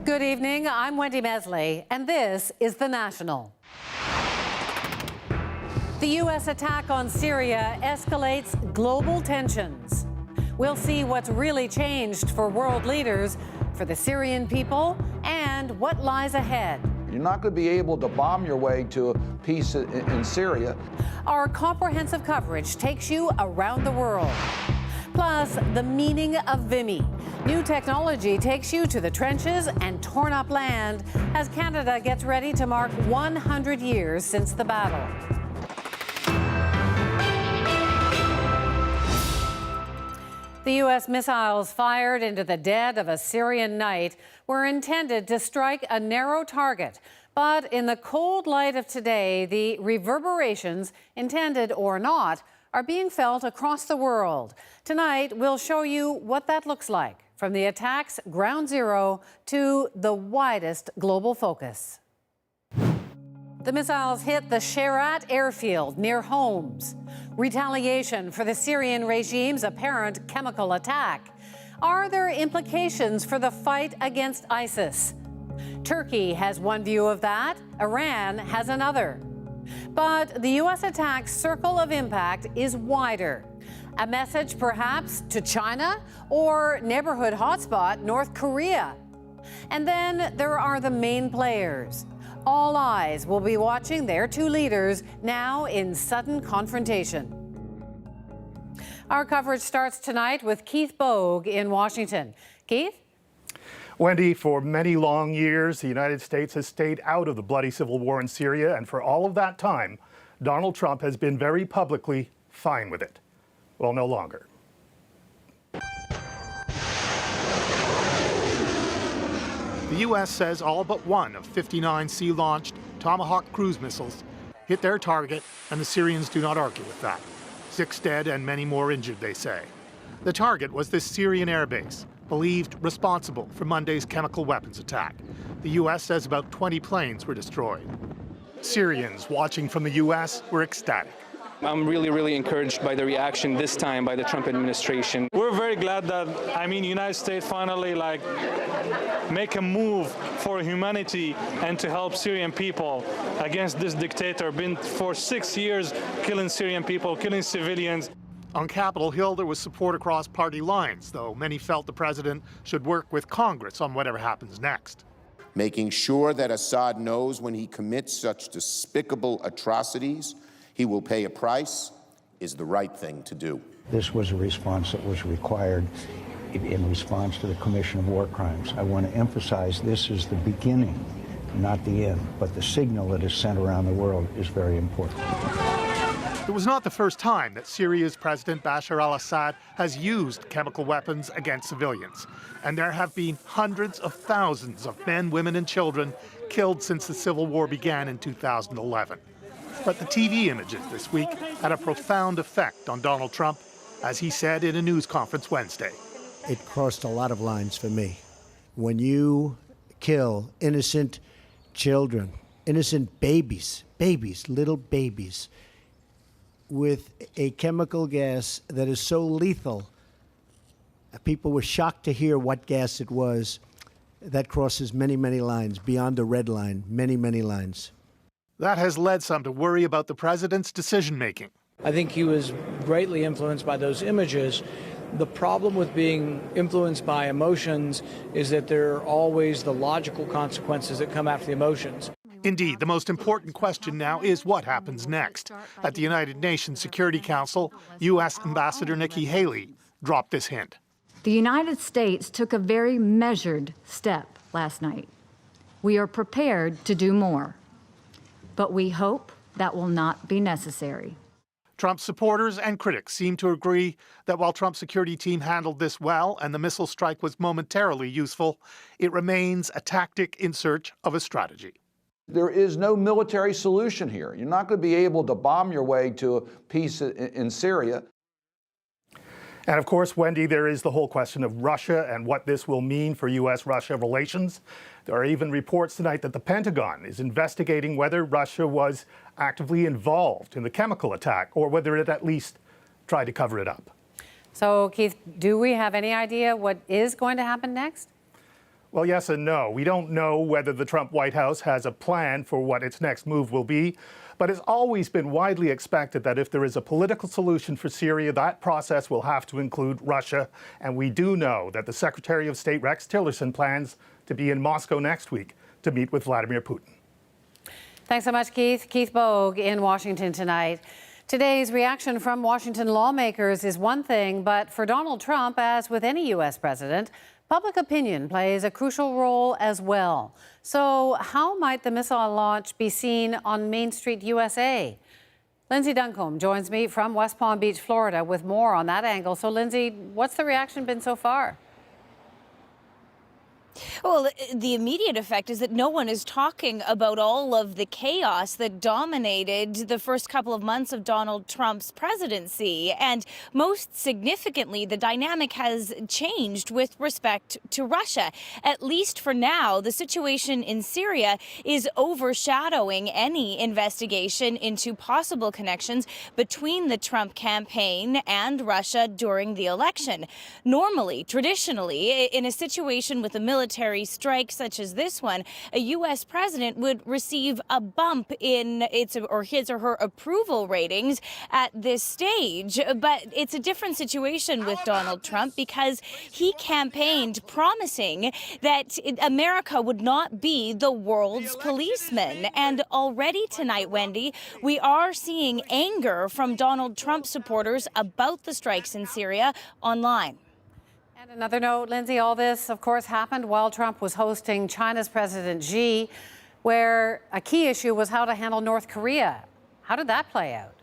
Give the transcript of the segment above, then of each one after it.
Good evening, I'm Wendy Mesley, and this is The National. The U.S. attack on Syria escalates global tensions. We'll see what's really changed for world leaders, for the Syrian people, and what lies ahead. You're not going to be able to bomb your way to peace in Syria. Our comprehensive coverage takes you around the world. Plus, the meaning of Vimy. New technology takes you to the trenches and torn up land as Canada gets ready to mark 100 years since the battle. The U.S. missiles fired into the dead of a Syrian night were intended to strike a narrow target. But in the cold light of today, the reverberations, intended or not, are being felt across the world. Tonight, we'll show you what that looks like, from the attack's ground zero to the widest global focus. The missiles hit the Sherat airfield near Homs. Retaliation for the Syrian regime's apparent chemical attack. Are there implications for the fight against ISIS? Turkey has one view of that, Iran has another. But the U.S. attack's circle of impact is wider. A message perhaps to China or neighborhood hotspot North Korea. And then there are the main players. All eyes will be watching their two leaders now in sudden confrontation. Our coverage starts tonight with Keith Bogue in Washington. Keith? Wendy, for many long years, the United States has stayed out of the bloody civil war in Syria, and for all of that time, Donald Trump has been very publicly fine with it. Well, no longer. The U.S. says all but one of 59 sea-launched Tomahawk cruise missiles hit their target, and the Syrians do not argue with that. 6 dead and many more injured, they say. The target was this Syrian airbase, believed responsible for Monday's chemical weapons attack. The U.S. says about 20 planes were destroyed. Syrians watching from the U.S. were ecstatic. I'm really encouraged by the reaction this time by the Trump administration. We're very glad that, the United States finally make a move for humanity and to help Syrian people against this dictator. Been for 6 years killing Syrian people, killing civilians. On Capitol Hill, there was support across party lines, though many felt the president should work with Congress on whatever happens next. Making sure that Assad knows when he commits such despicable atrocities, he will pay a price is the right thing to do. This was a response that was required in response to the Commission of War Crimes. I want to emphasize this is the beginning, not the end, but the signal that is sent around the world is very important. It was not the first time that Syria's President Bashar al-Assad has used chemical weapons against civilians. And there have been hundreds of thousands of men, women, and children killed since the civil war began in 2011. But the TV images this week had a profound effect on Donald Trump, as he said in a news conference Wednesday. It crossed a lot of lines for me. When you kill innocent children, innocent babies, little babies, with a chemical gas that is so lethal, people were shocked to hear what gas it was. That crosses many lines, beyond the red line, many lines. That has led some to worry about the president's decision-making. I think he was greatly influenced by those images. The problem with being influenced by emotions is that there are always the logical consequences that come after the emotions. Indeed, the most important question now is what happens next. At the United Nations Security Council, U.S. Ambassador Nikki Haley dropped this hint. The United States took a very measured step last night. We are prepared to do more, but we hope that will not be necessary. Trump supporters and critics seem to agree that while Trump's security team handled this well and the missile strike was momentarily useful, it remains a tactic in search of a strategy. There is no military solution here. You're not going to be able to bomb your way to peace in Syria. And of course, Wendy, there is the whole question of Russia and what this will mean for U.S.-Russia relations. There are even reports tonight that the Pentagon is investigating whether Russia was actively involved in the chemical attack or whether it at least tried to cover it up. So, Keith, do we have any idea what is going to happen next? Well, yes and no. We don't know whether the Trump White House has a plan for what its next move will be, but it's always been widely expected that if there is a political solution for Syria, that process will have to include Russia. And we do know that the Secretary of State Rex Tillerson plans to be in Moscow next week to meet with Vladimir Putin. Thanks so much, Keith. Keith Bogue in Washington tonight. Today's reaction from Washington lawmakers is one thing, but for Donald Trump, as with any U.S. president, public opinion plays a crucial role as well. So how might the missile launch be seen on Main Street, USA? Lindsay Duncombe joins me from West Palm Beach, Florida, with more on that angle. So, Lindsay, what's the reaction been so far? Well, the immediate effect is that no one is talking about all of the chaos that dominated the first couple of months of Donald Trump's presidency. And most significantly, the dynamic has changed with respect to Russia. At least for now, the situation in Syria is overshadowing any investigation into possible connections between the Trump campaign and Russia during the election. Normally, traditionally, in a situation with a military strike such as this one, a U.S. president would receive a bump in his or her approval ratings at this stage. But it's a different situation with Donald Trump because he campaigned promising that America would not be the world's policeman. And already tonight, Wendy, we are seeing anger from Donald Trump supporters about the strikes in Syria online. And another note, Lindsay, all this, of course, happened while Trump was hosting China's President Xi, where a key issue was how to handle North Korea. How did that play out?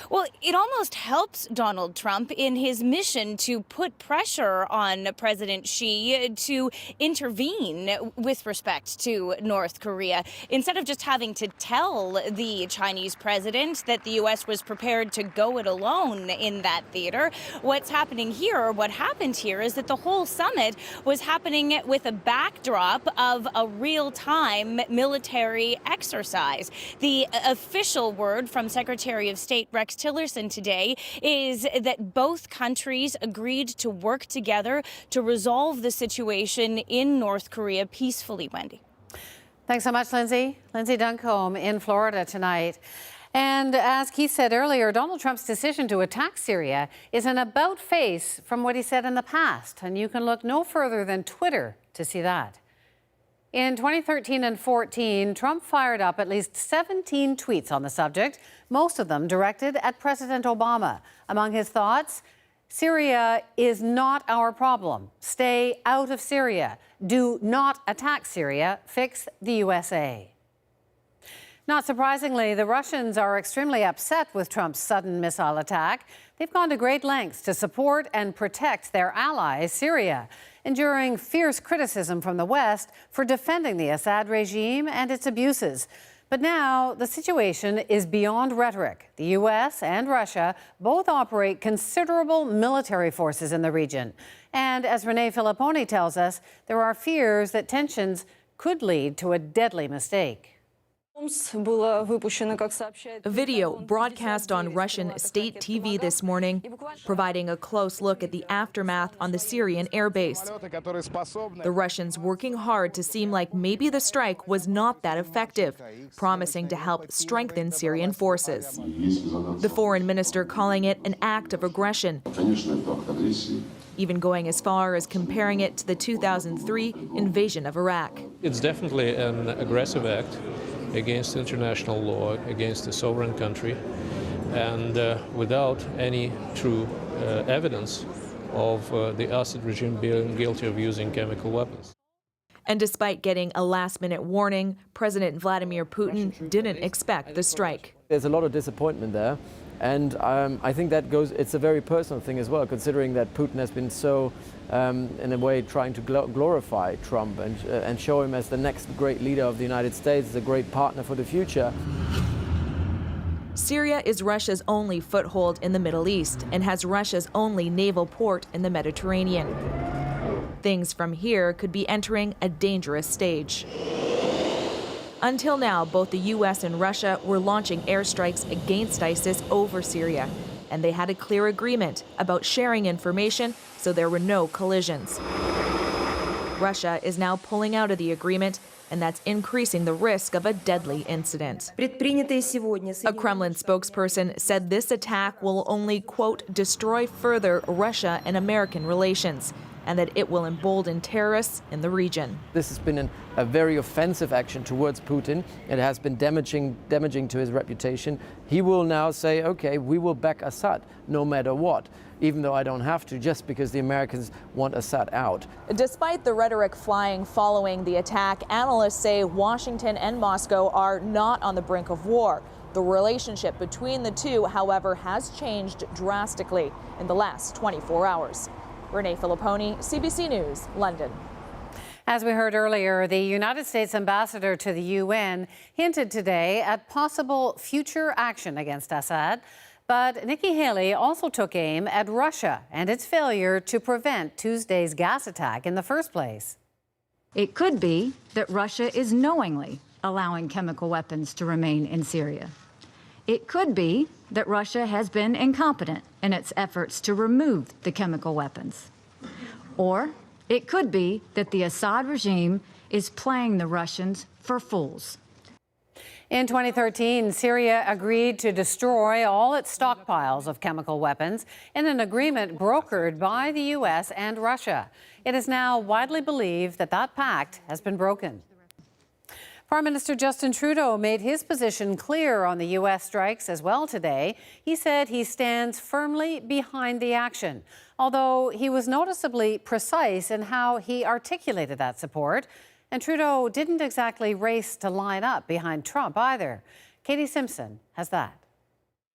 Well, it almost helps Donald Trump in his mission to put pressure on President Xi to intervene with respect to North Korea. Instead of just having to tell the Chinese president that the U.S. was prepared to go it alone in that theater, what's happening here, or what happened here, is that the whole summit was happening with a backdrop of a real-time military exercise. The official word from Secretary of State Rex Tillerson today is that both countries agreed to work together to resolve the situation in North Korea peacefully, Wendy. Thanks so much, Lindsay. Lindsay Duncombe in Florida tonight. And as Keith said earlier, Donald Trump's decision to attack Syria is an about-face from what he said in the past. And you can look no further than Twitter to see that. In 2013 and 14, Trump fired up at least 17 tweets on the subject, most of them directed at President Obama. Among his thoughts, Syria is not our problem. Stay out of Syria. Do not attack Syria. Fix the USA. Not surprisingly, the Russians are extremely upset with Trump's sudden missile attack. They've gone to great lengths to support and protect their ally, Syria, enduring fierce criticism from the West for defending the Assad regime and its abuses. But now the situation is beyond rhetoric. The U.S. and Russia both operate considerable military forces in the region. And as Renee Filipponi tells us, there are fears that tensions could lead to a deadly mistake. A video broadcast on Russian state TV this morning, providing a close look at the aftermath on the Syrian airbase. The Russians working hard to seem like maybe the strike was not that effective, promising to help strengthen Syrian forces. The foreign minister calling it an act of aggression, even going as far as comparing it to the 2003 invasion of Iraq. It's definitely an aggressive act against international law, against a sovereign country, and without any true evidence of the Assad regime being guilty of using chemical weapons. And despite getting a last-minute warning, President Vladimir Putin didn't expect the strike. There's a lot of disappointment there, and I think that it's a very personal thing as well, considering that Putin has been so, in a way, trying to glorify Trump and show him as the next great leader of the United States, as a great partner for the future. Syria is Russia's only foothold in the Middle East and has Russia's only naval port in the Mediterranean. Things from here could be entering a dangerous stage. Until now, both the U.S. and Russia were launching airstrikes against ISIS over Syria, and they had a clear agreement about sharing information so there were no collisions. Russia is now pulling out of the agreement, and that's increasing the risk of a deadly incident. A Kremlin spokesperson said this attack will only, quote, destroy further Russia and American relations, and that it will embolden terrorists in the region. This has been a very offensive action towards Putin. It has been damaging to his reputation. He will now say, okay, we will back Assad no matter what, even though I don't have to, just because the Americans want Assad out. Despite the rhetoric flying following the attack, analysts say Washington and Moscow are not on the brink of war. The relationship between the two, however, has changed drastically in the last 24 hours. Renee Filipponi, CBC News, London. As we heard earlier, the United States ambassador to the UN hinted today at possible future action against Assad. But Nikki Haley also took aim at Russia and its failure to prevent Tuesday's gas attack in the first place. It could be that Russia is knowingly allowing chemical weapons to remain in Syria. It could be that Russia has been incompetent in its efforts to remove the chemical weapons. Or it could be that the Assad regime is playing the Russians for fools. In 2013, Syria agreed to destroy all its stockpiles of chemical weapons in an agreement brokered by the U.S. and Russia. It is now widely believed that that pact has been broken. Prime Minister Justin Trudeau made his position clear on the U.S. strikes as well today. He said he stands firmly behind the action, although he was noticeably precise in how he articulated that support. And Trudeau didn't exactly race to line up behind Trump either. Katie Simpson has that.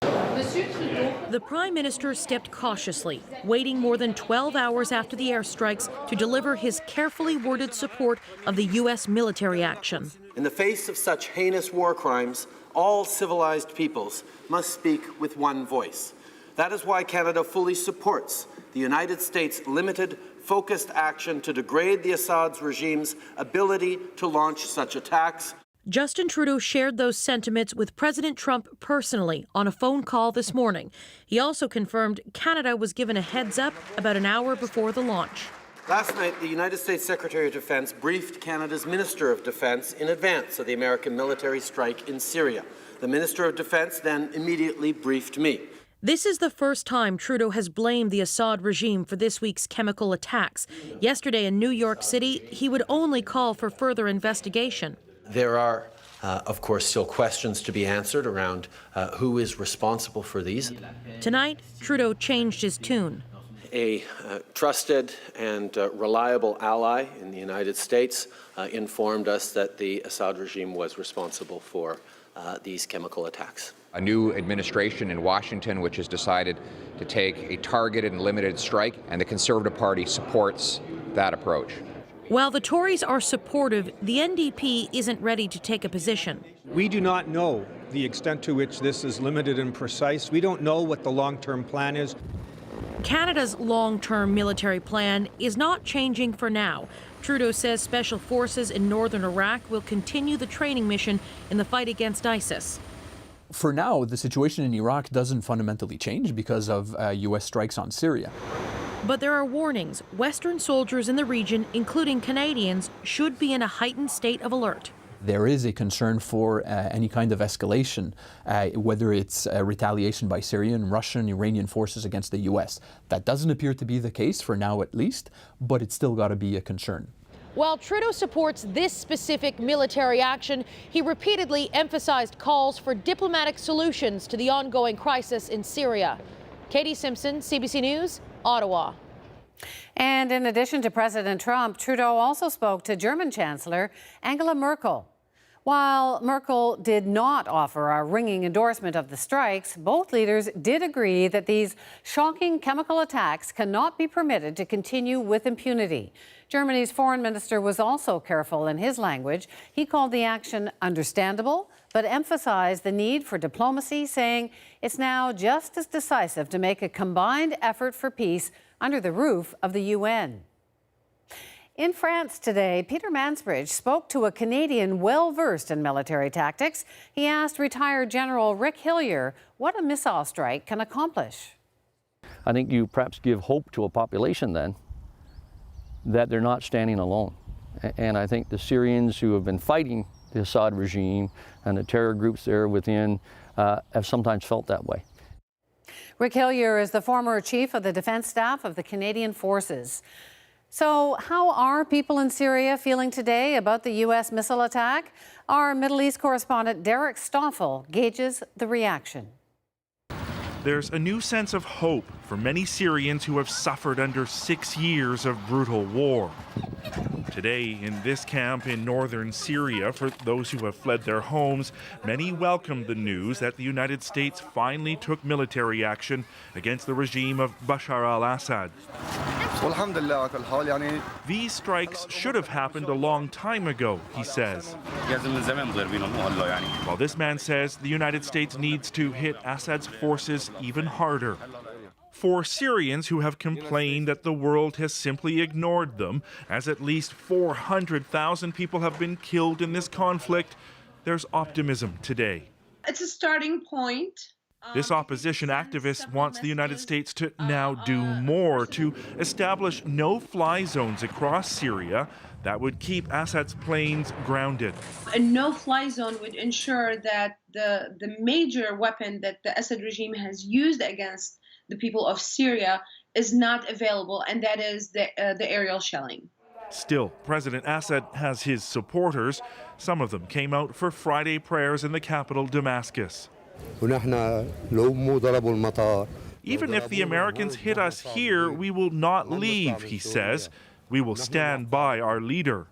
The Prime Minister stepped cautiously, waiting more than 12 hours after the airstrikes to deliver his carefully worded support of the U.S. military action. In the face of such heinous war crimes, all civilized peoples must speak with one voice. That is why Canada fully supports the United States' limited, focused action to degrade the Assad regime's ability to launch such attacks. Justin Trudeau shared those sentiments with President Trump personally on a phone call this morning. He also confirmed Canada was given a heads up about an hour before the launch. Last night, the United States Secretary of Defense briefed Canada's Minister of Defense in advance of the American military strike in Syria. The Minister of Defense then immediately briefed me. This is the first time Trudeau has blamed the Assad regime for this week's chemical attacks. Yesterday in New York City, he would only call for further investigation. There are, of course, still questions to be answered around who is responsible for these. Tonight, Trudeau changed his tune. A trusted and reliable ally in the United States informed us that the Assad regime was responsible for these chemical attacks. A new administration in Washington which has decided to take a targeted and limited strike, and the Conservative Party supports that approach. While the Tories are supportive, the NDP isn't ready to take a position. We do not know the extent to which this is limited and precise. We don't know what the long-term plan is. Canada's long-term military plan is not changing for now. Trudeau says special forces in northern Iraq will continue the training mission in the fight against ISIS. For now, the situation in Iraq doesn't fundamentally change because of U.S. strikes on Syria. But there are warnings. Western soldiers in the region, including Canadians, should be in a heightened state of alert. There is a concern for any kind of escalation, whether it's retaliation by Syrian, Russian, Iranian forces against the U.S. That doesn't appear to be the case for now at least, but it's still got to be a concern. While Trudeau supports this specific military action, he repeatedly emphasized calls for diplomatic solutions to the ongoing crisis in Syria. Katie Simpson, CBC News, Ottawa. And in addition to President Trump, Trudeau also spoke to German Chancellor Angela Merkel. While Merkel did not offer a ringing endorsement of the strikes, both leaders did agree that these shocking chemical attacks cannot be permitted to continue with impunity. Germany's foreign minister was also careful in his language. He called the action understandable, but emphasized the need for diplomacy, saying it's now just as decisive to make a combined effort for peace under the roof of the UN. In France today, Peter Mansbridge spoke to a Canadian well-versed in military tactics. He asked retired General Rick Hillier what a missile strike can accomplish. I think you perhaps give hope to a population then that they're not standing alone. And I think the Syrians who have been fighting the Assad regime and the terror groups there within have sometimes felt that way. Rick Hillier is the former chief of the defense staff of the Canadian Forces. So how are people in Syria feeling today about the U.S. missile attack? Our Middle East correspondent Derek Stoffel gauges the reaction. There's a new sense of hope for many Syrians who have suffered under 6 years of brutal war. Today, in this camp in northern Syria, for those who have fled their homes, many welcomed the news that the United States finally took military action against the regime of Bashar al-Assad. These strikes should have happened a long time ago, he says. While this man says the United States needs to hit Assad's forces even harder. For Syrians who have complained that the world has simply ignored them, as at least 400,000 people have been killed in this conflict, there's optimism today. It's a starting point. This opposition activist wants the United States to now do more, to establish no-fly zones across Syria that would keep Assad's planes grounded. A no-fly zone would ensure that the major weapon that the Assad regime has used against the people of Syria is not available, and that is the aerial shelling. Still, President Assad has his supporters. Some of them came out for Friday prayers in the capital, Damascus. Even if the Americans hit us here, we will not leave, he says. We will stand by our leader.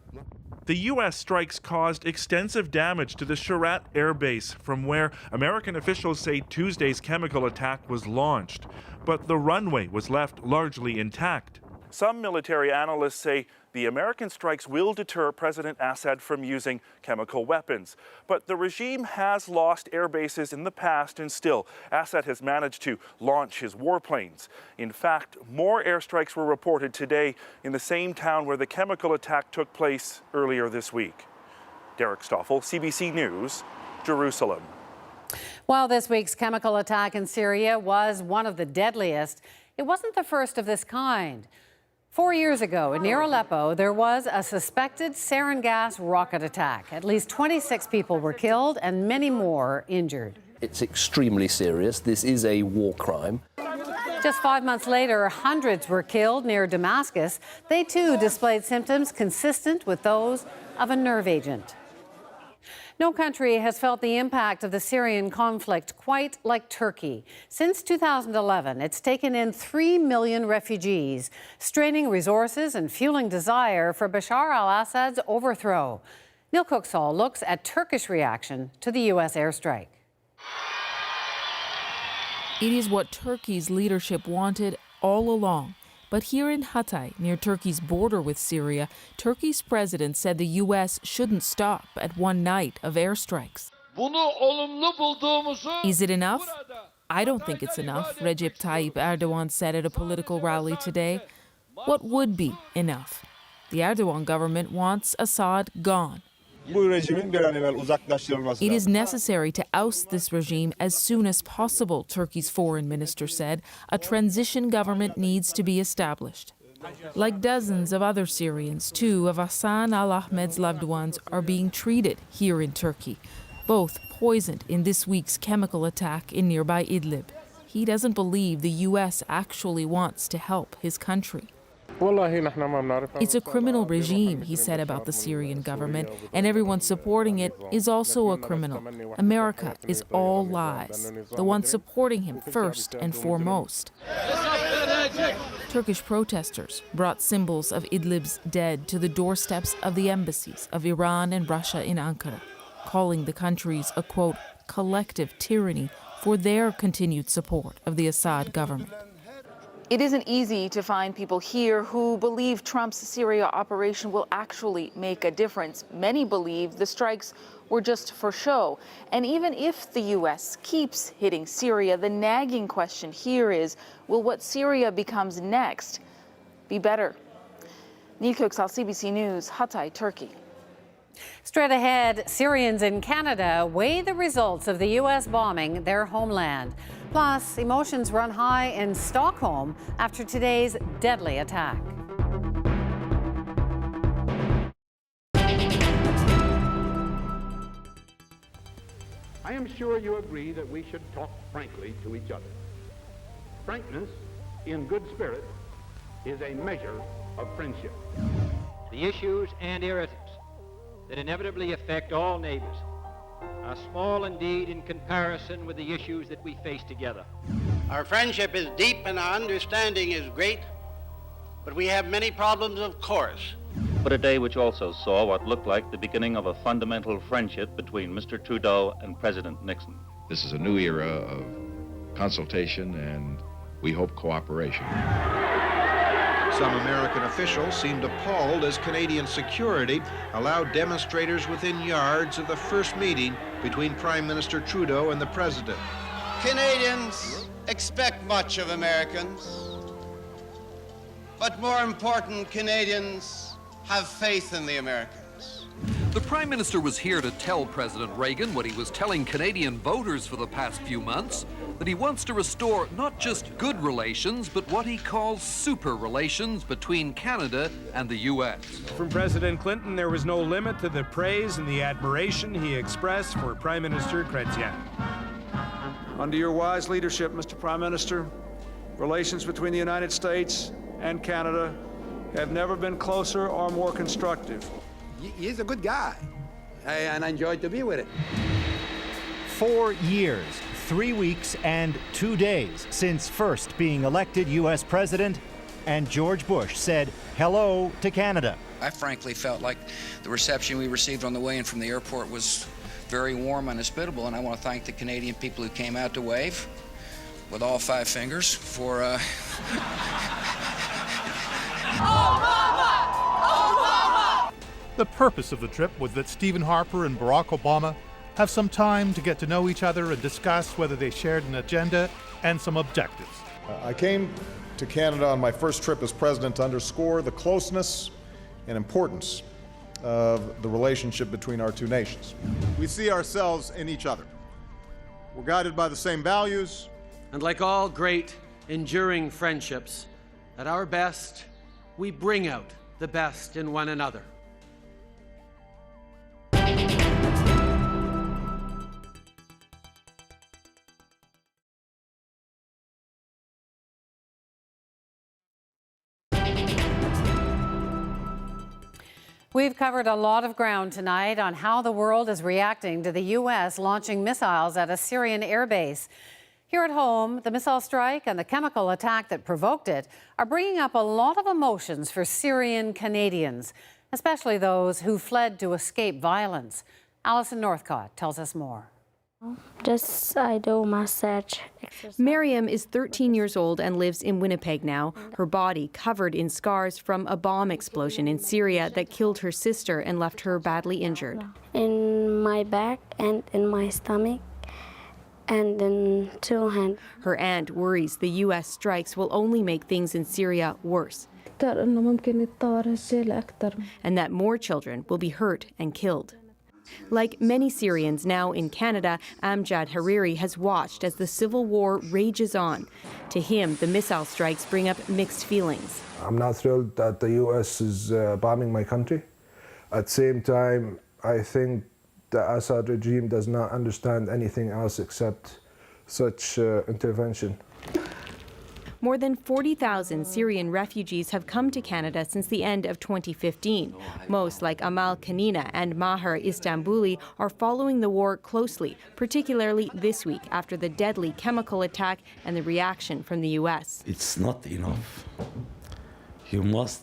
The U.S. strikes caused extensive damage to the Sharat air base, from where American officials say Tuesday's chemical attack was launched. But the runway was left largely intact. Some military analysts say the American strikes will deter President Assad from using chemical weapons. But the regime has lost air bases in the past, and still, Assad has managed to launch his warplanes. In fact, more airstrikes were reported today in the same town where the chemical attack took place earlier this week. Derek Stoffel, CBC News, Jerusalem. While this week's chemical attack in Syria was one of the deadliest, it wasn't the first of this kind. 4 years ago, near Aleppo, there was a suspected sarin gas rocket attack. At least 26 people were killed and many more injured. It's extremely serious. This is a war crime. Just 5 months later, hundreds were killed near Damascus. They too displayed symptoms consistent with those of a nerve agent. No country has felt the impact of the Syrian conflict quite like Turkey. Since 2011, it's taken in 3 million refugees, straining resources and fueling desire for Bashar al-Assad's overthrow. Neil Cooksall looks at Turkish reaction to the U.S. airstrike. It is what Turkey's leadership wanted all along. But here in Hatay, near Turkey's border with Syria, Turkey's president said the U.S. shouldn't stop at one night of airstrikes. Is it enough? I don't think it's enough, Recep Tayyip Erdogan said at a political rally today. What would be enough? The Erdogan government wants Assad gone. It is necessary to oust this regime as soon as possible, Turkey's foreign minister said. A transition government needs to be established. Like dozens of other Syrians, 2 of Hassan al-Ahmed's loved ones are being treated here in Turkey, both poisoned in this week's chemical attack in nearby Idlib. He doesn't believe the U.S. actually wants to help his country. It's a criminal regime, he said about the Syrian government, and everyone supporting it is also a criminal. America is all lies, the one supporting him first and foremost. Turkish protesters brought symbols of Idlib's dead to the doorsteps of the embassies of Iran and Russia in Ankara, calling the countries a, quote, collective tyranny for their continued support of the Assad government. It isn't easy to find people here who believe Trump's Syria operation will actually make a difference. Many believe the strikes were just for show. And even if the U.S. keeps hitting Syria, the nagging question here is, will what Syria becomes next be better? Neil Cooksall, CBC News, Hatay, Turkey. Straight ahead, Syrians in Canada weigh the results of the U.S. bombing their homeland. Plus, emotions run high in Stockholm after today's deadly attack. I am sure you agree that we should talk frankly to each other. Frankness, in good spirit, is a measure of friendship. The issues and irritants that inevitably affect all neighbors are small indeed in comparison with the issues that we face together. Our friendship is deep and our understanding is great, but we have many problems, of course. But a day which also saw what looked like the beginning of a fundamental friendship between Mr. Trudeau and President Nixon. This is a new era of consultation and, we hope, cooperation. Some American officials seemed appalled as Canadian security allowed demonstrators within yards of the first meeting between Prime Minister Trudeau and the President. Canadians expect much of Americans, but more important, Canadians have faith in the Americans. The Prime Minister was here to tell President Reagan what he was telling Canadian voters for the past few months, that he wants to restore not just good relations, but what he calls super relations between Canada and the U.S. From President Clinton, there was no limit to the praise and the admiration he expressed for Prime Minister Chrétien. Under your wise leadership, Mr. Prime Minister, relations between the United States and Canada have never been closer or more constructive. He's a good guy, and I enjoyed to be with him. 4 years, 3 weeks, and 2 days since first being elected U.S. president, and George Bush said hello to Canada. I frankly felt like the reception we received on the way in from the airport was very warm and hospitable, and I want to thank the Canadian people who came out to wave with all 5 fingers for The purpose of the trip was that Stephen Harper and Barack Obama have some time to get to know each other and discuss whether they shared an agenda and some objectives. I came to Canada on my first trip as president to underscore the closeness and importance of the relationship between our two nations. We see ourselves in each other. We're guided by the same values. And like all great, enduring friendships, at our best, we bring out the best in one another. We've covered a lot of ground tonight on how the world is reacting to the U.S. launching missiles at a Syrian airbase. Here at home, the missile strike and the chemical attack that provoked it are bringing up a lot of emotions for Syrian Canadians, especially those who fled to escape violence. Alison Northcott tells us more. Just I do massage exercise. Miriam is 13 years old and lives in Winnipeg now, her body covered in scars from a bomb explosion in Syria that killed her sister and left her badly injured. In my back and in my stomach and in 2 hands. Her aunt worries the U.S. strikes will only make things in Syria worse, and that more children will be hurt and killed. Like many Syrians now in Canada, Amjad Hariri has watched as the civil war rages on. To him, the missile strikes bring up mixed feelings. I'm not thrilled that the U.S. is bombing my country. At the same time, I think the Assad regime does not understand anything else except such intervention. More than 40,000 Syrian refugees have come to Canada since the end of 2015. Most, like Amal Kanina and Maher Istanbuli, are following the war closely, particularly this week after the deadly chemical attack and the reaction from the U.S. It's not enough. You must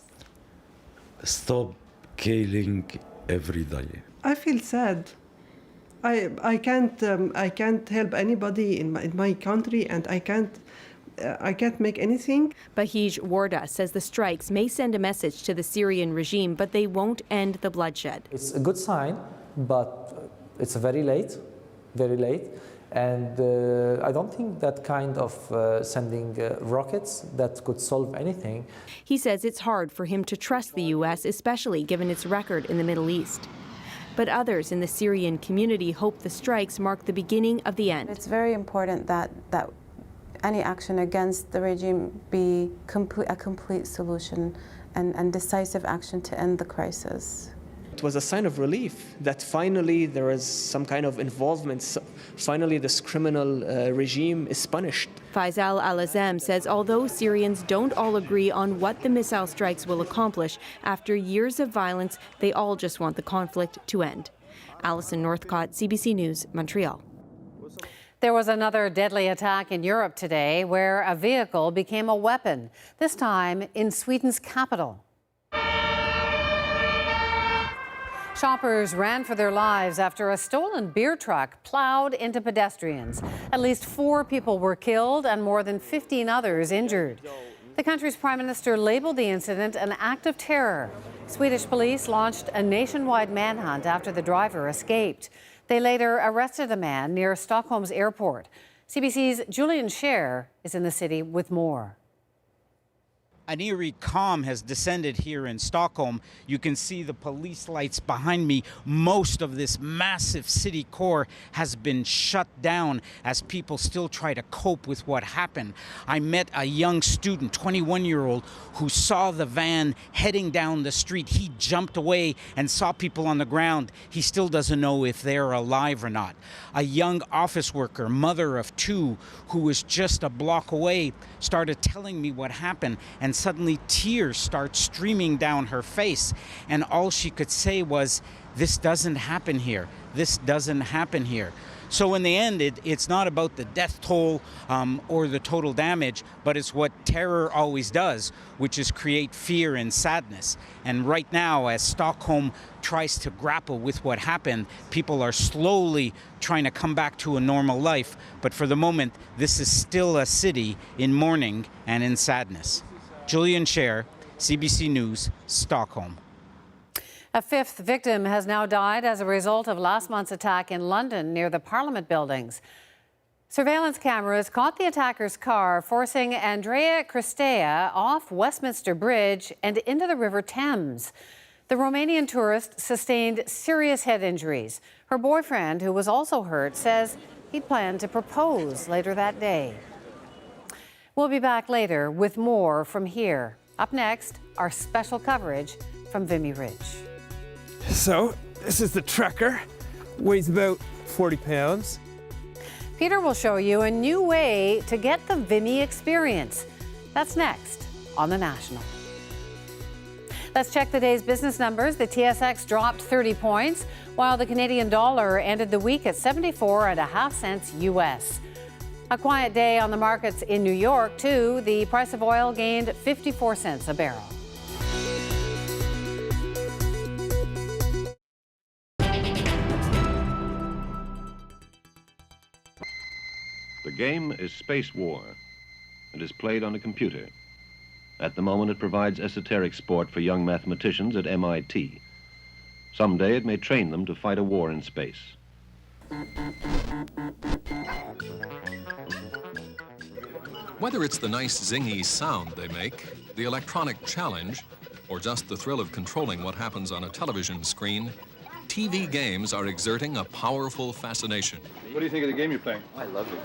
stop killing every day. I feel sad. I can't help anybody in my country, and I can't make anything. Bahij Warda says the strikes may send a message to the Syrian regime, but they won't end the bloodshed. It's a good sign, but it's very late, and I don't think that kind of sending rockets that could solve anything. He says it's hard for him to trust the U.S., especially given its record in the Middle East. But others in the Syrian community hope the strikes mark the beginning of the end. It's very important that any action against the regime be a complete solution and decisive action to end the crisis. It was a sign of relief that finally there is some kind of involvement. So finally, this criminal regime is punished. Faisal Al-Azam says although Syrians don't all agree on what the missile strikes will accomplish, after years of violence, they all just want the conflict to end. Alison Northcott, CBC News, Montreal. There was another deadly attack in Europe today where a vehicle became a weapon, this time in Sweden's capital. Shoppers ran for their lives after a stolen beer truck plowed into pedestrians. At least 4 people were killed and more than 15 others injured. The country's prime minister labeled the incident an act of terror. Swedish police launched a nationwide manhunt after the driver escaped. They later arrested a man near Stockholm's airport. CBC's Julian Scher is in the city with more. An eerie calm has descended here in Stockholm. You can see the police lights behind me. Most of this massive city core has been shut down as people still try to cope with what happened. I met a young student, 21-year-old, who saw the van heading down the street. He jumped away and saw people on the ground. He still doesn't know if they're alive or not. A young office worker, mother of 2, who was just a block away, started telling me what happened, and suddenly tears start streaming down her face, and all she could say was, "This doesn't happen here. This doesn't happen here." So in the end, it's not about the death toll or the total damage, but it's what terror always does, which is create fear and sadness. And right now, as Stockholm tries to grapple with what happened, people are slowly trying to come back to a normal life. But for the moment, this is still a city in mourning and in sadness. Julian Scher, CBC News, Stockholm. A 5th victim has now died as a result of last month's attack in London near the Parliament buildings. Surveillance cameras caught the attacker's car, forcing Andrea Cristea off Westminster Bridge and into the River Thames. The Romanian tourist sustained serious head injuries. Her boyfriend, who was also hurt, says he planned to propose later that day. We'll be back later with more from here. Up next, our special coverage from Vimy Ridge. So, this is the trucker. Weighs about 40 pounds. Peter will show you a new way to get the Vimy experience. That's next on The National. Let's check the day's business numbers. The TSX dropped 30 points, while the Canadian dollar ended the week at 74.5 cents US. A quiet day on the markets in New York, too. The price of oil gained 54 cents a barrel. The game is Space War and is played on a computer. At the moment, it provides esoteric sport for young mathematicians at MIT. Someday, it may train them to fight a war in space. Whether it's the nice zingy sound they make, the electronic challenge, or just the thrill of controlling what happens on a television screen, TV games are exerting a powerful fascination. What do you think of the game you're playing? I love it.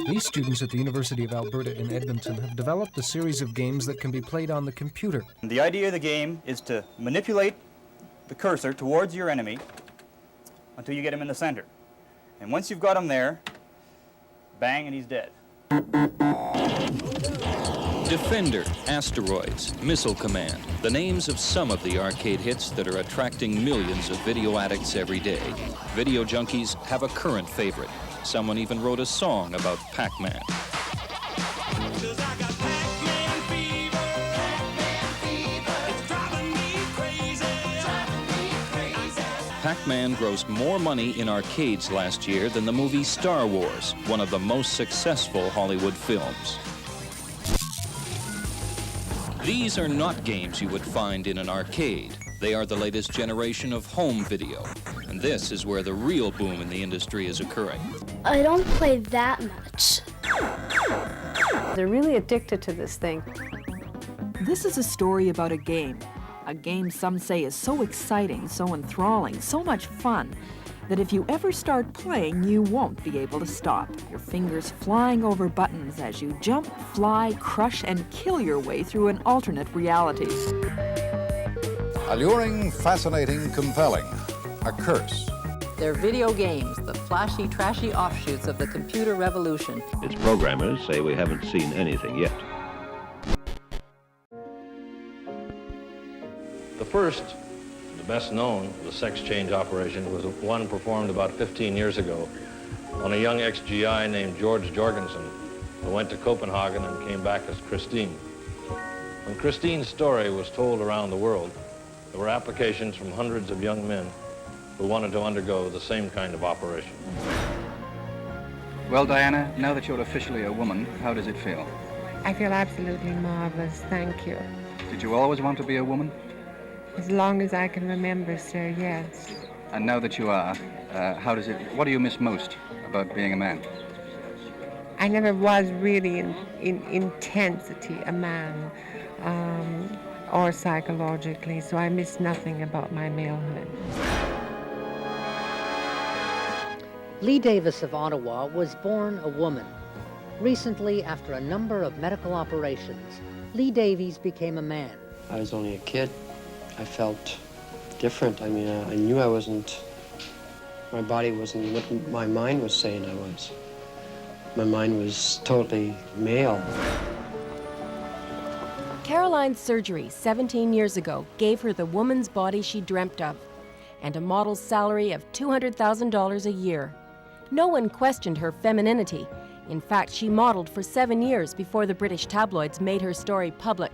These students at the University of Alberta in Edmonton have developed a series of games that can be played on the computer. The idea of the game is to manipulate the cursor towards your enemy until you get him in the center. And once you've got him there, bang, and he's dead. Defender, Asteroids, Missile Command, the names of some of the arcade hits that are attracting millions of video addicts every day. Video junkies have a current favorite. Someone even wrote a song about Pac-Man. Pac-Man grossed more money in arcades last year than the movie Star Wars, one of the most successful Hollywood films. These are not games you would find in an arcade. They are the latest generation of home video. And this is where the real boom in the industry is occurring. I don't play that much. They're really addicted to this thing. This is a story about a game. A game some say is so exciting, so enthralling, so much fun. that if you ever start playing, you won't be able to stop. Your fingers flying over buttons as you jump, fly, crush, and kill your way through an alternate reality. Alluring, fascinating, compelling. A curse. They're video games, the flashy, trashy offshoots of the computer revolution. Its programmers say we haven't seen anything yet. The first, the best known, the sex change operation was one performed about 15 years ago on a young ex-GI named George Jorgensen, who went to Copenhagen and came back as Christine. When Christine's story was told around the world, there were applications from hundreds of young men who wanted to undergo the same kind of operation. Well, Diana, now that you're officially a woman, how does it feel? I feel absolutely marvelous, thank you. Did you always want to be a woman? As long as I can remember, sir, yes. And now that you are, what do you miss most about being a man? I never was really in intensity a man, or psychologically, so I miss nothing about my malehood. Lee Davis of Ottawa was born a woman. Recently, after a number of medical operations, Lee Davies became a man. I was only a kid. I felt different. I mean, I knew I wasn't, my body wasn't what my mind was saying I was. My mind was totally male. Caroline's surgery 17 years ago gave her the woman's body she dreamt of and a model's salary of $200,000 a year. No one questioned her femininity. In fact, she modeled for 7 years before the British tabloids made her story public.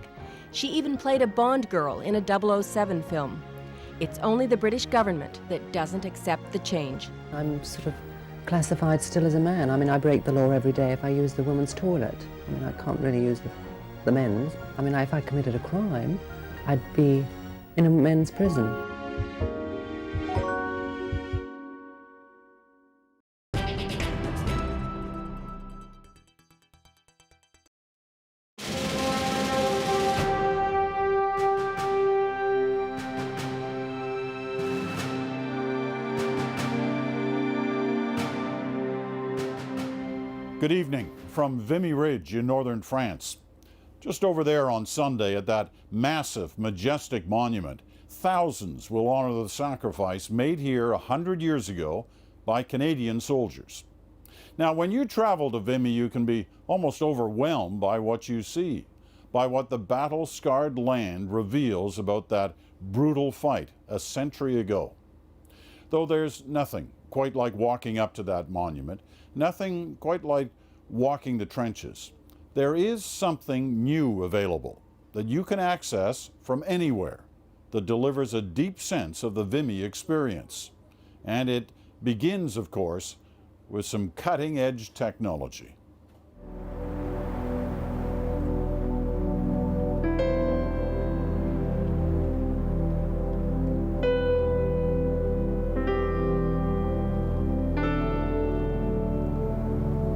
She even played a Bond girl in a 007 film. It's only the British government that doesn't accept the change. I'm sort of classified still as a man. I mean, I break the law every day if I use the women's toilet. I mean, I can't really use the men's. I mean, if I committed a crime, I'd be in a men's prison. Good evening from Vimy Ridge in northern France. Just over there on Sunday at that massive, majestic monument, thousands will honor the sacrifice made here 100 years ago by Canadian soldiers. Now, when you travel to Vimy, you can be almost overwhelmed by what you see, by what the battle-scarred land reveals about that brutal fight a century ago. Though there's nothing quite like walking up to that monument, nothing quite like walking the trenches. There is something new available that you can access from anywhere that delivers a deep sense of the Vimy experience. And it begins, of course, with some cutting-edge technology.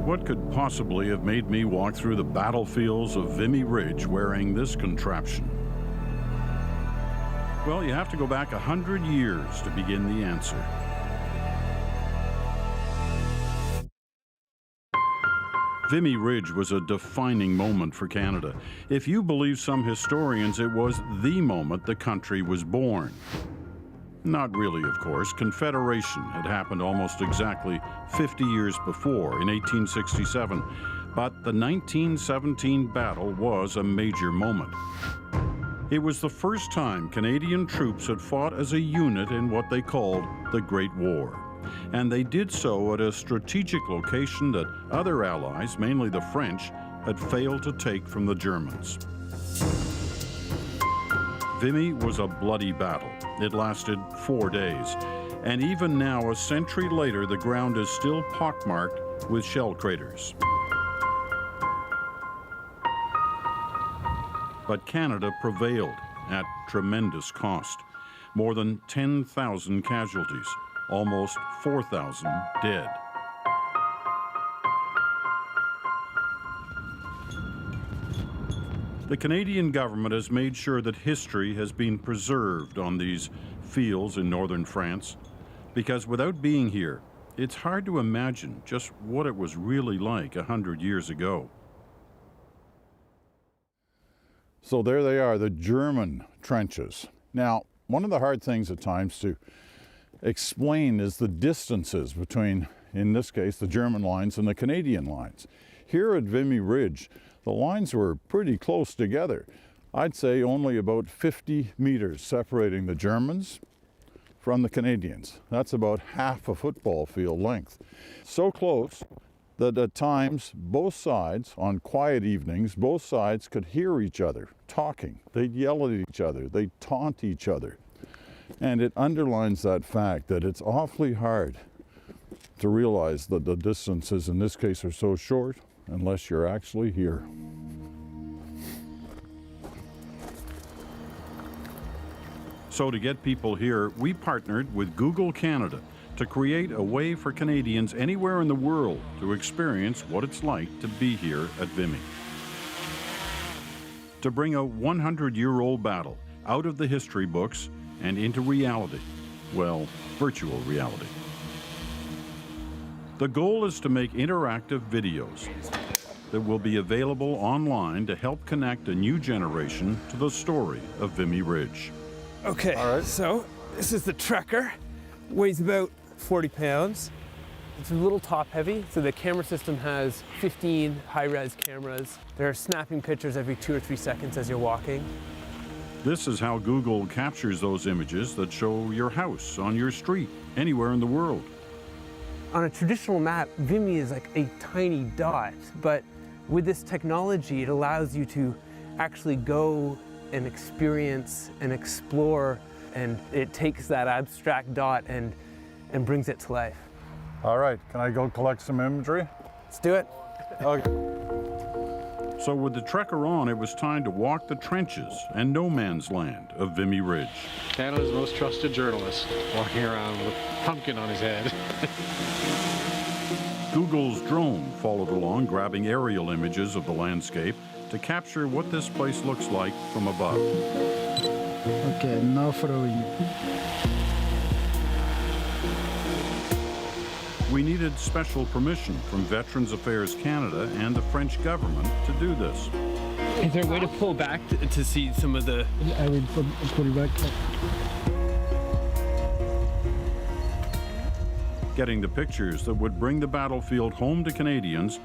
What could possibly have made me walk through the battlefields of Vimy Ridge wearing this contraption? Well, you have to go back 100 years to begin the answer. Vimy Ridge was a defining moment for Canada. If you believe some historians, it was the moment the country was born. Not really, of course. Confederation had happened almost exactly 50 years before, in 1867, but the 1917 battle was a major moment. It was the first time Canadian troops had fought as a unit in what they called the Great War, and they did so at a strategic location that other allies, mainly the French, had failed to take from the Germans. Vimy was a bloody battle. It lasted 4 days. And even now, a century later, the ground is still pockmarked with shell craters. But Canada prevailed at tremendous cost. More than 10,000 casualties, almost 4,000 dead. The Canadian government has made sure that history has been preserved on these fields in northern France. Because without being here, it's hard to imagine just what it was really like 100 years ago. So there they are, the German trenches. Now, one of the hard things at times to explain is the distances between, in this case, the German lines and the Canadian lines. Here at Vimy Ridge, the lines were pretty close together. I'd say only about 50 meters separating the Germans from the Canadians. That's about half a football field length. So close that at times, both sides, on quiet evenings, both sides could hear each other talking. They'd yell at each other, they'd taunt each other. And it underlines that fact that it's awfully hard to realize that the distances in this case are so short unless you're actually here. So to get people here, we partnered with Google Canada to create a way for Canadians anywhere in the world to experience what it's like to be here at Vimy. To bring a 100-year-old battle out of the history books and into reality, well, virtual reality. The goal is to make interactive videos that will be available online to help connect a new generation to the story of Vimy Ridge. Okay, so this is the Trekker. Weighs about 40 pounds. It's a little top heavy, so the camera system has 15 high-res cameras. They're snapping pictures every 2 or 3 seconds as you're walking. This is how Google captures those images that show your house on your street, anywhere in the world. On a traditional map, Vimy is like a tiny dot, but with this technology, it allows you to actually go and experience and explore, and it takes that abstract dot and brings it to life. All right, can I go collect some imagery? Let's do it. Okay. So with the Trekker on, it was time to walk the trenches and no man's land of Vimy Ridge. Canada's most trusted journalist, walking around with a pumpkin on his head. Google's drone followed along, grabbing aerial images of the landscape to capture what this place looks like from above. Okay, now throwing. We needed special permission from Veterans Affairs Canada and the French government to do this. Is there a way to pull back to see some of the... I will pull back. Getting the pictures that would bring the battlefield home to Canadians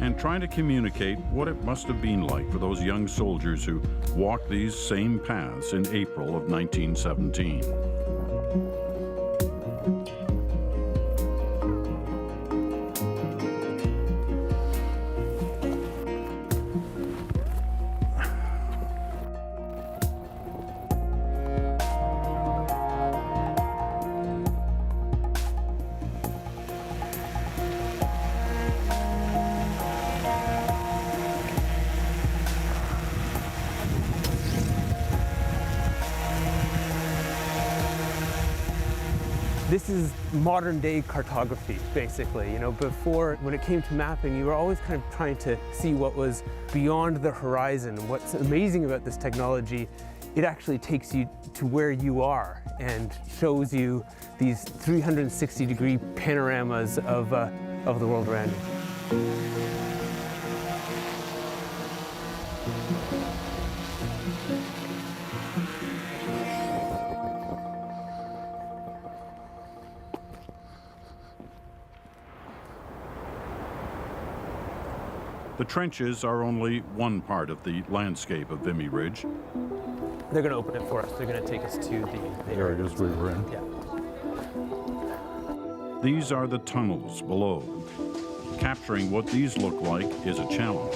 and trying to communicate what it must have been like for those young soldiers who walked these same paths in April of 1917. This is modern day cartography, basically. You know, before, when it came to mapping, you were always kind of trying to see what was beyond the horizon. And what's amazing about this technology, it actually takes you to where you are and shows you these 360-degree panoramas of the world around you. The trenches are only one part of the landscape of Vimy Ridge. They're going to open it for us. They're going to take us to the area we were in. Yeah. These are the tunnels below. Capturing what these look like is a challenge.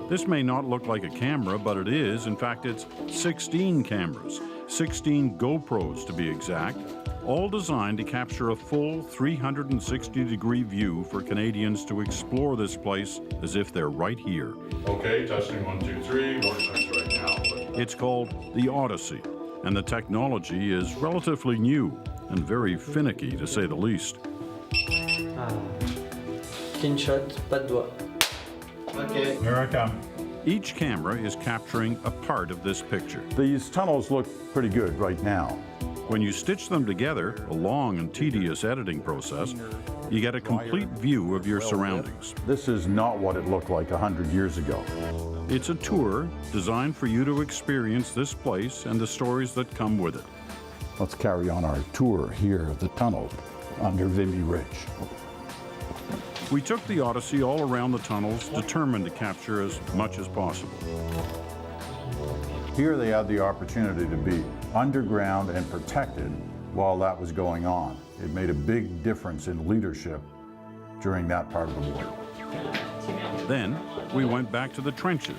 This may not look like a camera, but it is. In fact, it's 16 cameras, 16 GoPros to be exact, all designed to capture a full 360-degree view for Canadians to explore this place as if they're right here. Okay, testing 1, 2, 3. That's right now. It's called the Odyssey, and the technology is relatively new and very finicky, to say the least. Screenshot, pas de doigt. Okay. Here I come. Each camera is capturing a part of this picture. These tunnels look pretty good right now. When you stitch them together, a long and tedious editing process, you get a complete view of your surroundings. This is not what it looked like 100 years ago. It's a tour designed for you to experience this place and the stories that come with it. Let's carry on our tour here of the tunnel under Vimy Ridge. We took the Odyssey all around the tunnels, determined to capture as much as possible. Here they had the opportunity to be underground and protected while that was going on. It made a big difference in leadership during that part of the war. Then we went back to the trenches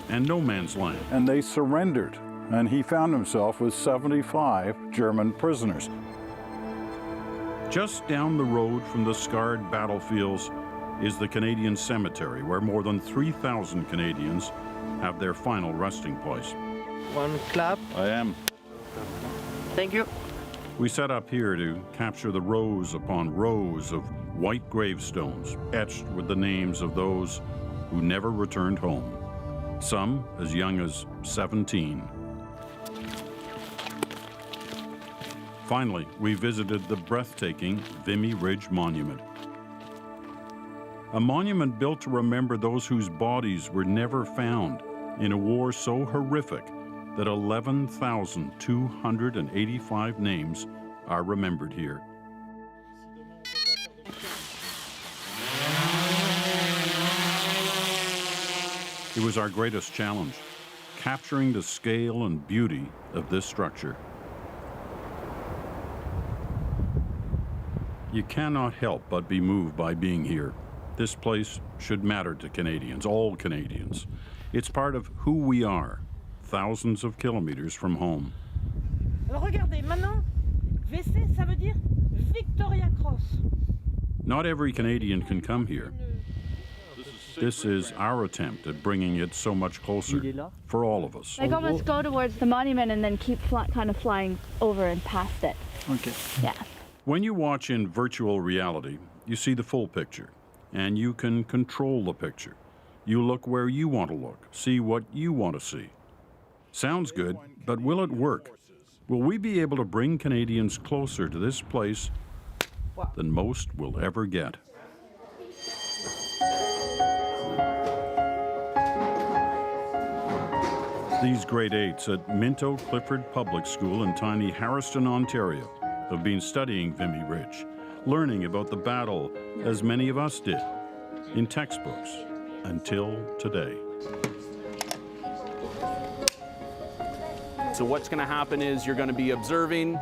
and no man's land. And they surrendered, and he found himself with 75 German prisoners. Just down the road from the scarred battlefields is the Canadian Cemetery, where more than 3,000 Canadians have their final resting place. One clap. I am. Thank you. We set up here to capture the rows upon rows of white gravestones etched with the names of those who never returned home, some as young as 17. Finally, we visited the breathtaking Vimy Ridge Monument. A monument built to remember those whose bodies were never found in a war so horrific that 11,285 names are remembered here. It was our greatest challenge, capturing the scale and beauty of this structure. You cannot help but be moved by being here. This place should matter to Canadians, all Canadians. It's part of who we are, thousands of kilometers from home. Alors regardez, maintenant, VC, ça veut dire Victoria Cross. Not every Canadian can come here. This is our attempt at bringing it so much closer for all of us. Like almost go towards the monument and then keep kind of flying over and past it. Okay. Yeah. When you watch in virtual reality, you see the full picture, and you can control the picture. You look where you want to look, see what you want to see. Sounds good, but will it work? Will we be able to bring Canadians closer to this place than most will ever get? These grade 8s at Minto Clifford Public School in tiny Harriston, Ontario, have been studying Vimy Ridge, learning about the battle as many of us did, in textbooks, until today. So what's going to happen is you're going to be observing,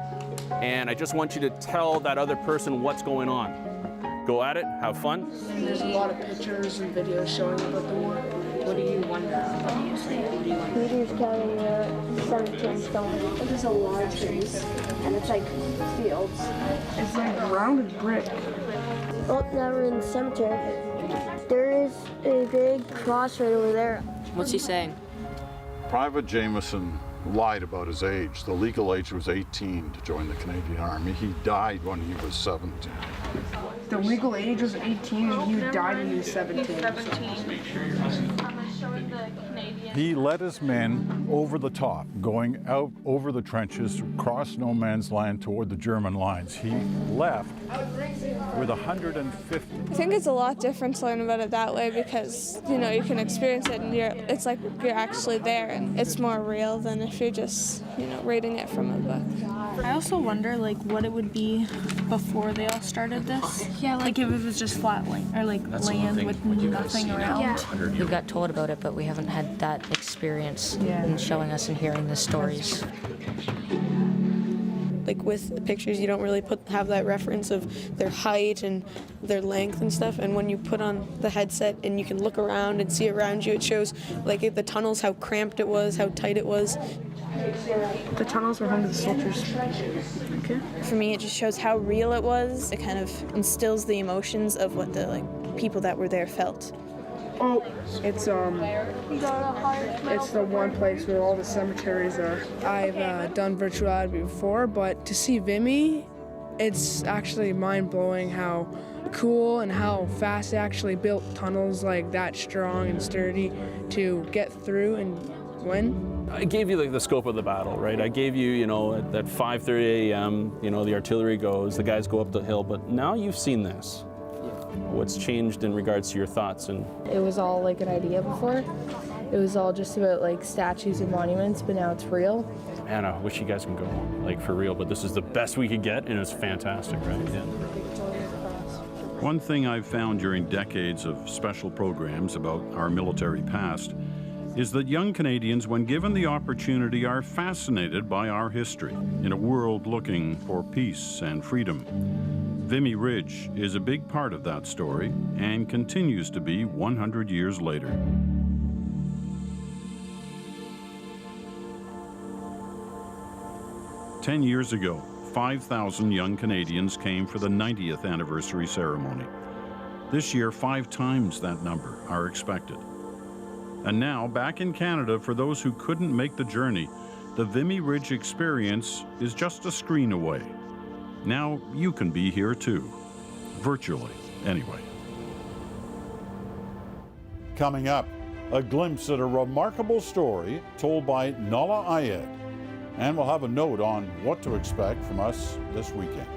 and I just want you to tell that other person what's going on. Go at it, have fun. And there's a lot of pictures and videos showing about the war. What do you wonder? What do you say? What do you wonder? Peter's carrying a 17 stone. There's a lot of trees. And it's like fields. It's like rounded brick. Oh, now we're in the cemetery. There is a big cross right over there. What's he saying? Private Jameson lied about his age. The legal age was 18 to join the Canadian Army. He died when he was 17. The legal age was 18 and he died when he was 17. He led his men over the top, going out over the trenches, across no man's land toward the German lines. He left with 150. I think it's a lot different to learn about it that way because, you know, you can experience it and it's like you're actually there and it's more real than if you're just, you know, reading it from a book. I also wonder, like, what it would be before they all started this. Yeah, like if it was just flat land or like land with nothing around. Yeah. We got told about it, but we haven't had that experience in showing us and hearing the stories. Like with the pictures, you don't really have that reference of their height and their length and stuff. And when you put on the headset and you can look around and see around you, it shows like the tunnels, how cramped it was, how tight it was. The tunnels were home to the soldiers. Okay. For me, it just shows how real it was. It kind of instills the emotions of what the people that were there felt. Oh, it's the one place where all the cemeteries are. I've done virtuality before, but to see Vimy, it's actually mind-blowing how cool and how fast they actually built tunnels like that strong and sturdy to get through and When? I gave you the scope of the battle, right? I gave you, you know, at 5:30 a.m., you know, the artillery goes, the guys go up the hill, but now you've seen this. What's changed in regards to your thoughts? And It was all like an idea before. It was all just about like statues and monuments, but now it's real. man, I wish you guys can go, like for real, but this is the best we could get, and it's fantastic, right? Yeah. One thing I've found during decades of special programs about our military past is that young Canadians, when given the opportunity, are fascinated by our history in a world looking for peace and freedom. Vimy Ridge is a big part of that story and continues to be 100 years later. Ten years ago, 5,000 young Canadians came for the 90th anniversary ceremony. This year, 5 times that number are expected. And now, back in Canada, for those who couldn't make the journey, the Vimy Ridge experience is just a screen away. Now you can be here too, virtually anyway. Coming up, a glimpse at a remarkable story told by Nala Ayed. And we'll have a note on what to expect from us this weekend.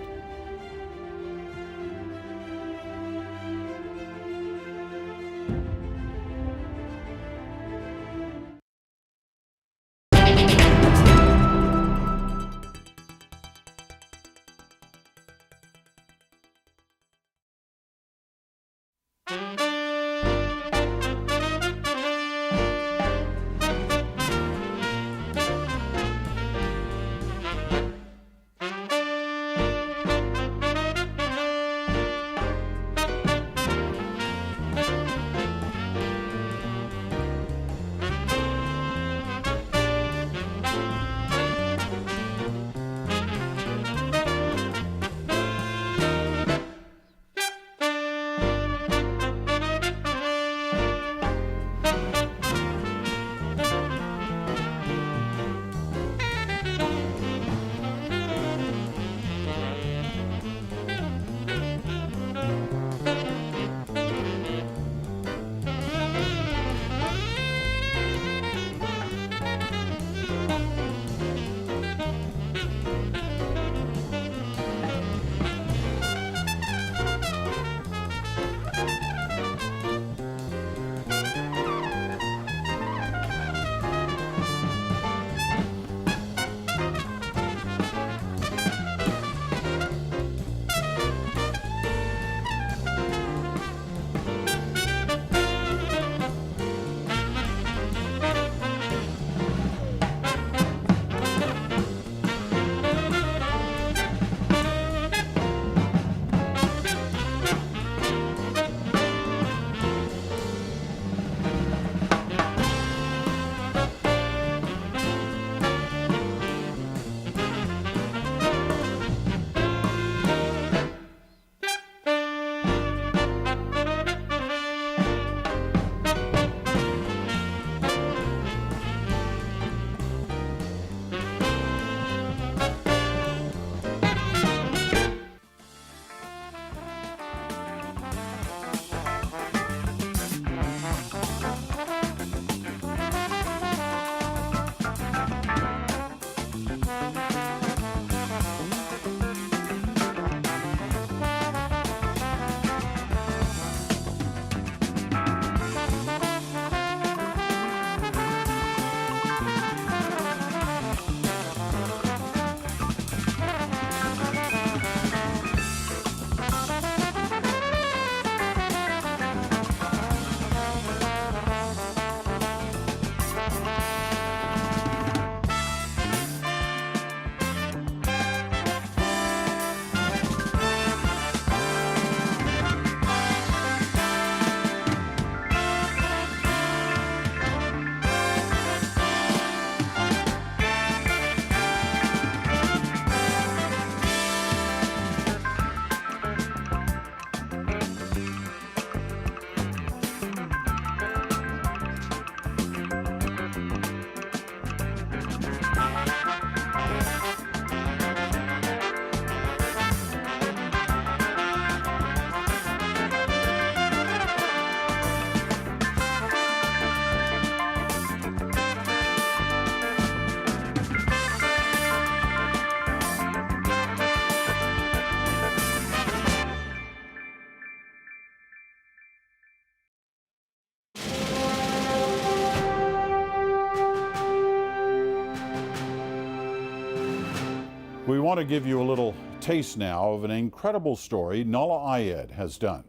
We want to give you a little taste now of an incredible story Nulla Ayed has done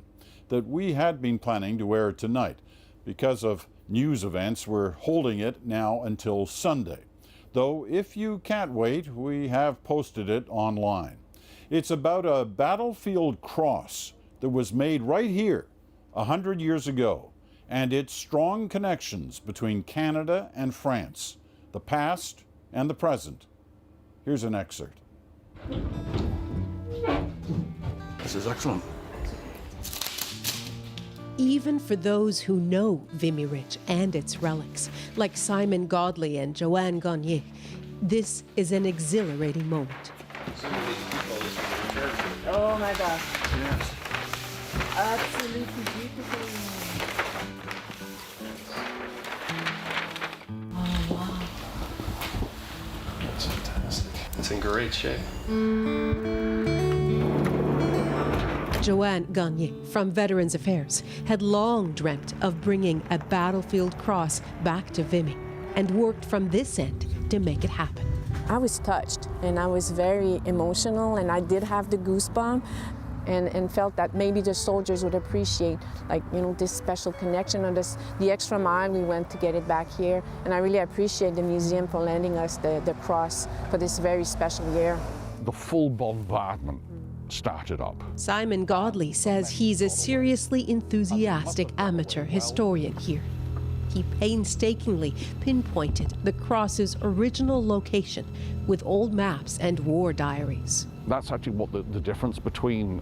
that we had been planning to air tonight. Because of news events, we're holding it now until Sunday. Though if you can't wait, we have posted it online. It's about a battlefield cross that was made right here 100 years ago, and its strong connections between Canada and France, the past and the present. Here's an excerpt. This is excellent. Even for those who know Vimy Ridge and its relics, like Simon Godley and Joanne Gagné, this is an exhilarating moment. Oh my gosh. Yes. Absolutely beautiful. Oh, wow. That's fantastic. It's in great shape. Joanne Gagné from Veterans Affairs had long dreamt of bringing a battlefield cross back to Vimy and worked from this end to make it happen. I was touched and I was very emotional, and I did have the goosebump and felt that maybe the soldiers would appreciate, like, you know, this special connection or the extra mile we went to get it back here. And I really appreciate the museum for lending us the cross for this very special year. The full bombardment started up. Simon Godley says he's a seriously enthusiastic amateur historian here. He painstakingly pinpointed the cross's original location with old maps and war diaries. That's actually what the difference between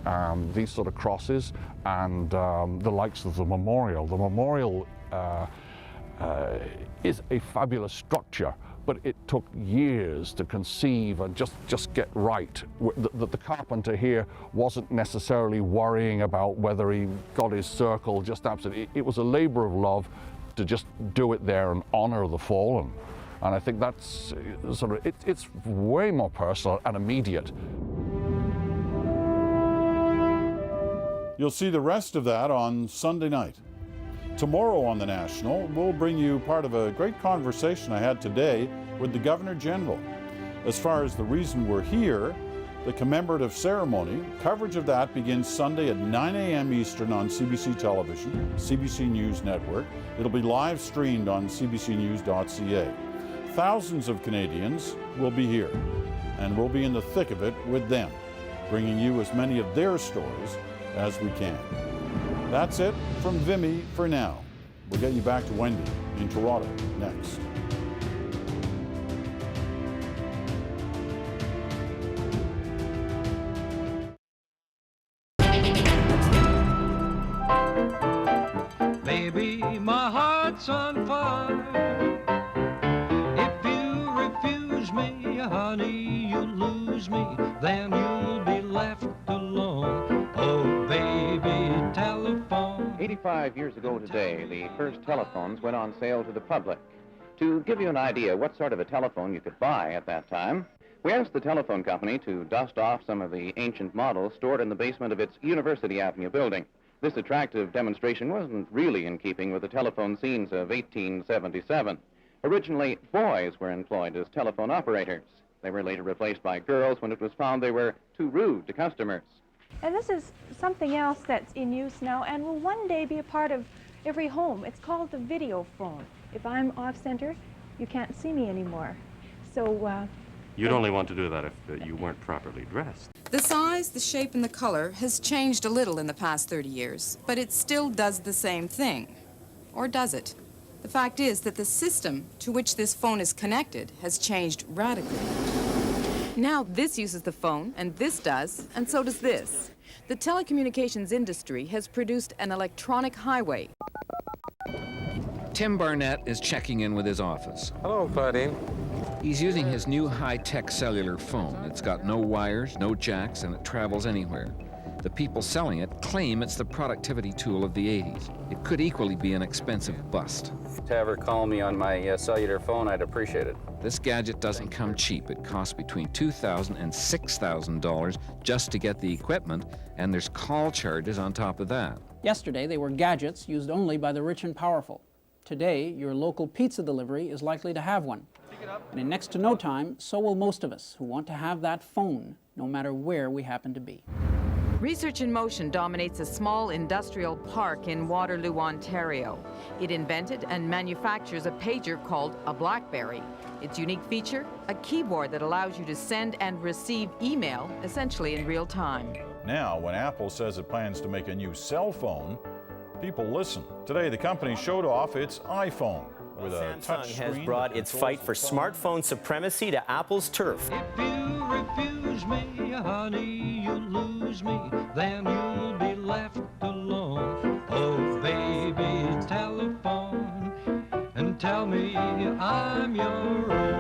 these sort of crosses and the likes of the memorial. The memorial is a fabulous structure, but it took years to conceive and just get right. The carpenter here wasn't necessarily worrying about whether he got his circle just absolutely. It was a labor of love to just do it there and honor the fallen. And I think that's sort of, it's way more personal and immediate. You'll see the rest of that on Sunday night. Tomorrow on The National, we'll bring you part of a great conversation I had today with the Governor General. As far as the reason we're here, the commemorative ceremony, coverage of that begins Sunday at 9 a.m. Eastern on CBC Television, CBC News Network. It'll be live streamed on cbcnews.ca. Thousands of Canadians will be here, and we'll be in the thick of it with them, bringing you as many of their stories as we can. That's it from Vimy for now. We'll get you back to Wendy in Toronto next. Baby, my heart's on fire. If you refuse me, honey, you'll lose me. Then you'll be left alone. Oh, baby, telephone. 85 years ago today, the first telephones went on sale to the public. To give you an idea what sort of a telephone you could buy at that time, we asked the telephone company to dust off some of the ancient models stored in the basement of its University Avenue building. This attractive demonstration wasn't really in keeping with the telephone scenes of 1877. Originally, boys were employed as telephone operators. They were later replaced by girls when it was found they were too rude to customers. And this is something else that's in use now and will one day be a part of every home. It's called the video phone. If I'm off center, you can't see me anymore. So you'd only want to do that if you weren't properly dressed. The size, the shape, and the color has changed a little in the past 30 years, but it still does the same thing. Or does it? The fact is that the system to which this phone is connected has changed radically. Now this uses the phone, and this does, and so does this. The telecommunications industry has produced an electronic highway. Tim Barnett is checking in with his office. Hello, Claudine. He's using his new high-tech cellular phone. It's got no wires, no jacks, and it travels anywhere. The people selling it claim it's the productivity tool of the 80s. It could equally be an expensive bust. To ever call me on my cellular phone, I'd appreciate it. This gadget doesn't come cheap. It costs between $2,000 and $6,000 just to get the equipment, and there's call charges on top of that. Yesterday, they were gadgets used only by the rich and powerful. Today, your local pizza delivery is likely to have one. And in next to no time, so will most of us who want to have that phone, no matter where we happen to be. Research in Motion dominates a small industrial park in Waterloo, Ontario. It invented and manufactures a pager called a BlackBerry. Its unique feature, a keyboard that allows you to send and receive email essentially in real time. Now, when Apple says it plans to make a new cell phone, people listen. Today, the company showed off its iPhone with a touch Samsung has screen brought its fight for smartphone supremacy to Apple's turf. If you refuse me, honey, you'll lose me, then you'll be left alone. Oh, baby, telephone and tell me I'm your own.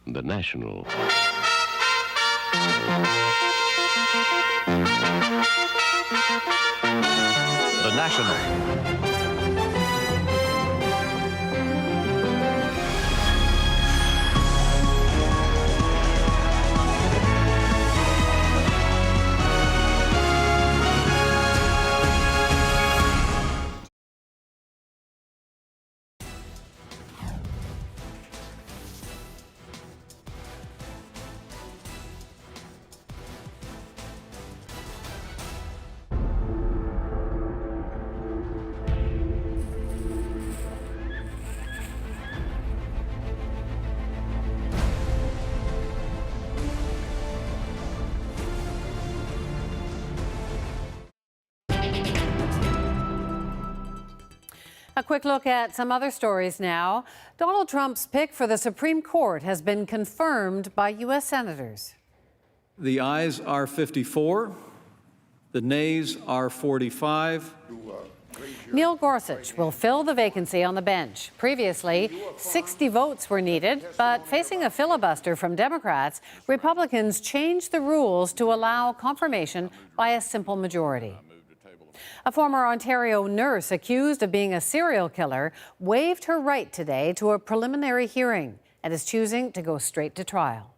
The National. The National. A quick look at some other stories now. Donald Trump's pick for the Supreme Court has been confirmed by U.S. senators. The ayes are 54. The nays are 45. Neil Gorsuch will fill the vacancy on the bench. Previously, 60 votes were needed, but facing a filibuster from Democrats, Republicans changed the rules to allow confirmation by a simple majority. A former Ontario nurse accused of being a serial killer waived her right today to a preliminary hearing and is choosing to go straight to trial.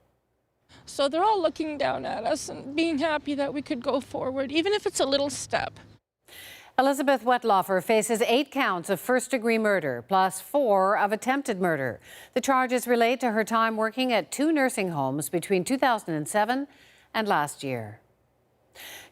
So they're all looking down at us and being happy that we could go forward, even if it's a little step. Elizabeth Wetlaufer faces 8 counts of first-degree murder, plus 4 of attempted murder. The charges relate to her time working at 2 nursing homes between 2007 and last year.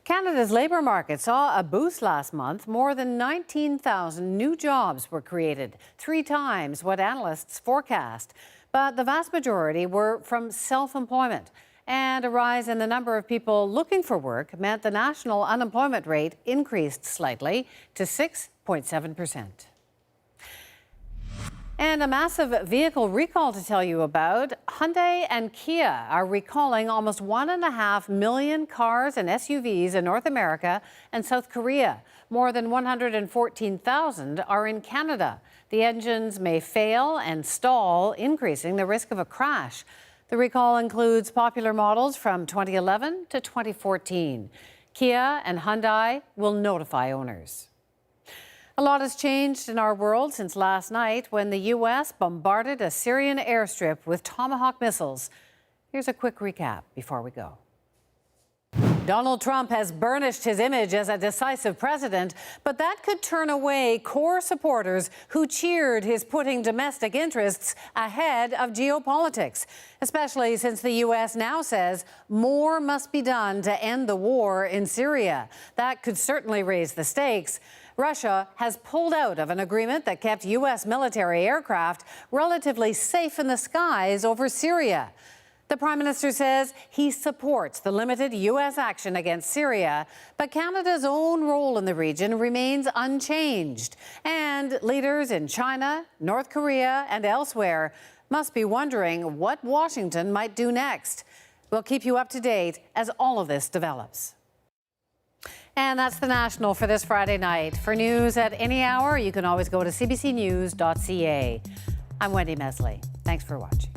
Canada's labour market saw a boost last month. More than 19,000 new jobs were created, 3 times what analysts forecast. But the vast majority were from self-employment. And a rise in the number of people looking for work meant the national unemployment rate increased slightly to 6.7%. And a massive vehicle recall to tell you about. Hyundai and Kia are recalling almost 1.5 million cars and SUVs in North America and South Korea. More than 114,000 are in Canada. The engines may fail and stall, increasing the risk of a crash. The recall includes popular models from 2011 to 2014. Kia and Hyundai will notify owners. A lot has changed in our world since last night when the U.S. bombarded a Syrian airstrip with Tomahawk missiles. Here's a quick recap before we go. Donald Trump has burnished his image as a decisive president, but that could turn away core supporters who cheered his putting domestic interests ahead of geopolitics, especially since the U.S. now says more must be done to end the war in Syria. That could certainly raise the stakes. Russia has pulled out of an agreement that kept U.S. military aircraft relatively safe in the skies over Syria. The Prime Minister says he supports the limited U.S. action against Syria, but Canada's own role in the region remains unchanged. And leaders in China, North Korea, and elsewhere must be wondering what Washington might do next. We'll keep you up to date as all of this develops. And that's The National for this Friday night. For news at any hour, you can always go to cbcnews.ca. I'm Wendy Mesley. Thanks for watching.